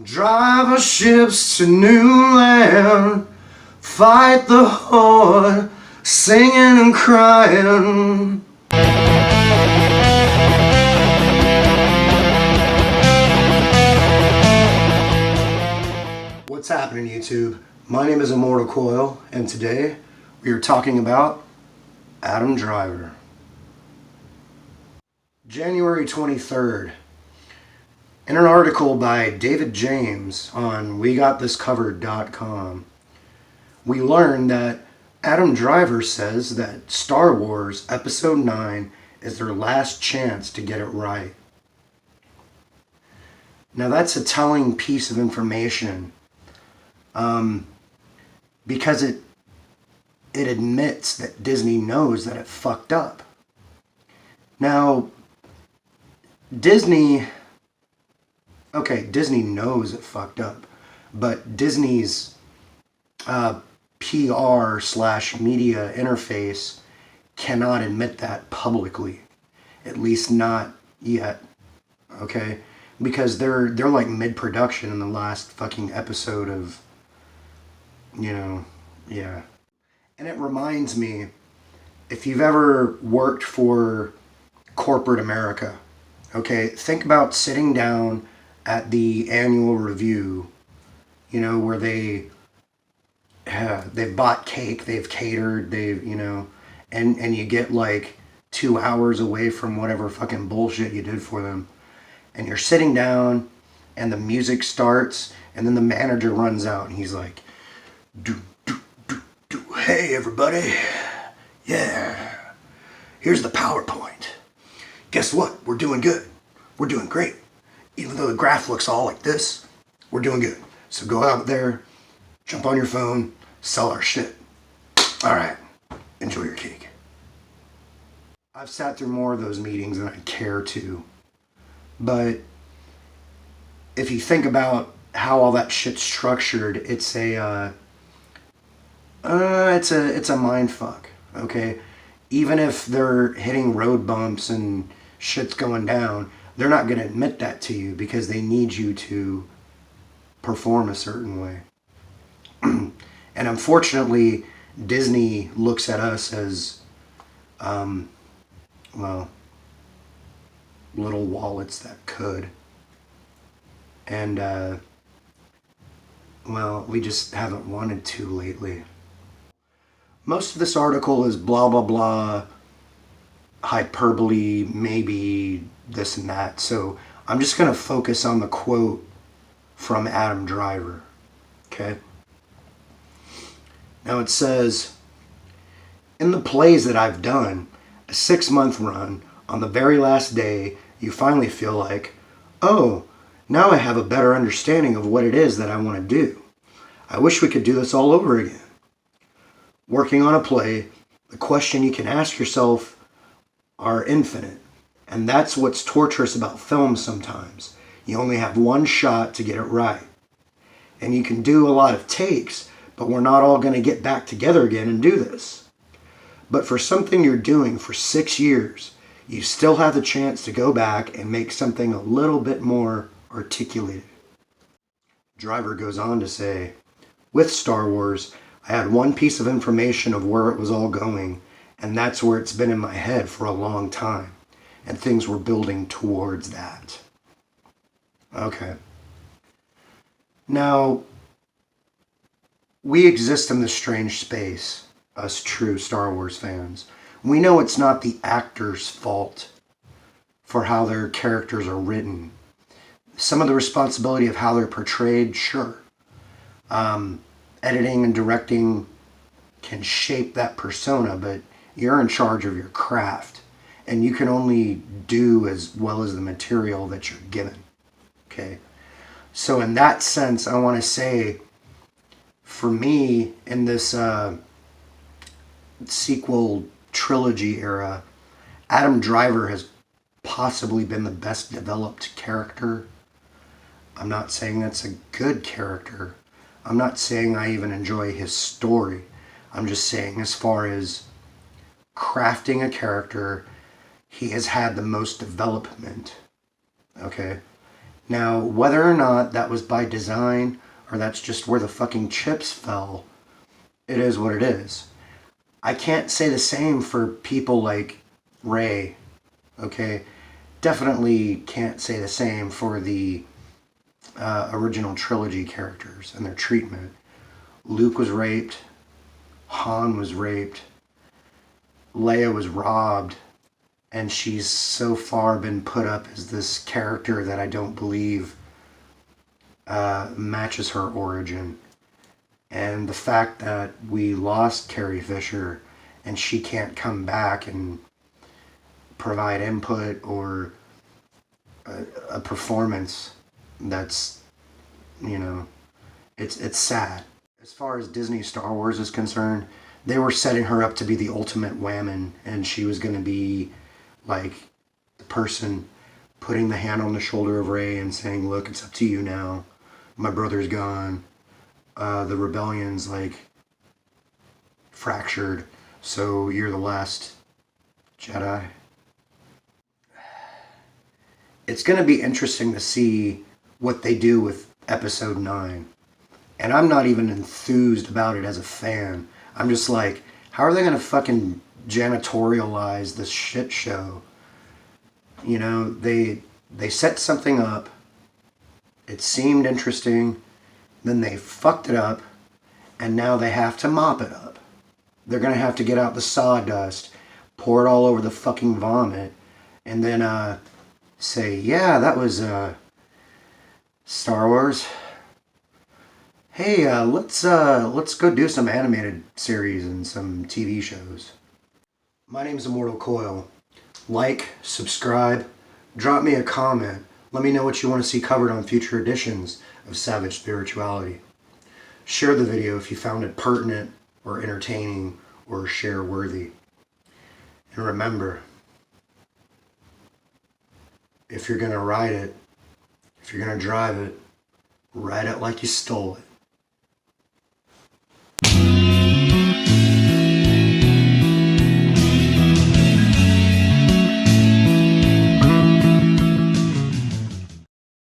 Drive our ships to new land, fight the horde, singing and crying. What's happening, YouTube? My name is Immortal Coil, and today we are talking about Adam Driver. January 23rd. In an article by David James on WeGotThisCovered.com, we learned that Adam Driver says that Star Wars Episode 9 is their last chance to get it right. Now that's a telling piece of information because it admits that Disney knows that it fucked up. Now, Disney knows it fucked up, but Disney's PR/media interface cannot admit that publicly, at least not yet, okay? Because they're like mid-production in the last fucking episode of, yeah. And it reminds me, if you've ever worked for corporate America, okay, think about sitting down at the annual review, where they've bought cake, they've catered, and you get like 2 hours away from whatever fucking bullshit you did for them. And you're sitting down and the music starts and then the manager runs out and he's like, hey everybody, yeah, here's the PowerPoint. Guess what? We're doing good. We're doing great. Even though the graph looks all like this, we're doing good. So go out there, jump on your phone, sell our shit. All right, enjoy your cake. I've sat through more of those meetings than I care to. But if you think about how all that shit's structured, it's a mind fuck, okay? Even if they're hitting road bumps and shit's going down, they're not going to admit that to you because they need you to perform a certain way. And unfortunately, Disney looks at us as, little wallets that could. And, we just haven't wanted to lately. Most of this article is blah, blah, blah, hyperbole, maybe this and that. So I'm just going to focus on the quote from Adam Driver. Okay? Now it says, in the plays that I've done, a 6-month run, on the very last day, you finally feel like, oh, now I have a better understanding of what it is that I want to do. I wish we could do this all over again. Working on a play, the question you can ask yourself are infinite. And that's what's torturous about film sometimes. You only have one shot to get it right. And you can do a lot of takes, but we're not all going to get back together again and do this. But for something you're doing for 6 years, you still have the chance to go back and make something a little bit more articulated. Driver goes on to say, with Star Wars, I had one piece of information of where it was all going, and that's where it's been in my head for a long time. And things were building towards that. Okay. Now, we exist in this strange space, us true Star Wars fans. We know it's not the actor's fault for how their characters are written. Some of the responsibility of how they're portrayed, sure. Editing and directing can shape that persona, but you're in charge of your craft. And you can only do as well as the material that you're given. Okay? So in that sense, I want to say, for me, in this sequel trilogy era, Adam Driver has possibly been the best developed character. I'm not saying that's a good character. I'm not saying I even enjoy his story. I'm just saying as far as crafting a character, he has had the most development. Okay? Now, whether or not that was by design or that's just where the fucking chips fell, it is what it is. I can't say the same for people like Rey, okay? Definitely can't say the same for the original trilogy characters and their treatment. Luke was raped, Han was raped, Leia was robbed, and she's so far been put up as this character that I don't believe matches her origin. And the fact that we lost Carrie Fisher and she can't come back and provide input or a performance that's, you know, it's sad. As far as Disney Star Wars is concerned, they were setting her up to be the ultimate whammon, and she was going to be like the person putting the hand on the shoulder of Rey and saying, look, it's up to you now. My brother's gone. The rebellion's like fractured, so you're the last Jedi. It's going to be interesting to see what they do with episode 9. And I'm not even enthused about it as a fan. I'm just like, how are they going to fucking janitorialize this shit show? You know, they set something up. It seemed interesting. Then they fucked it up. And now they have to mop it up. They're going to have to get out the sawdust, pour it all over the fucking vomit, and then say, yeah, that was Star Wars. Hey, let's go do some animated series and some TV shows. My name's Immortal Coil. Like, subscribe, drop me a comment. Let me know what you want to see covered on future editions of Savage Spirituality. Share the video if you found it pertinent or entertaining or share worthy. And remember, if you're going to ride it, if you're going to drive it, ride it like you stole it.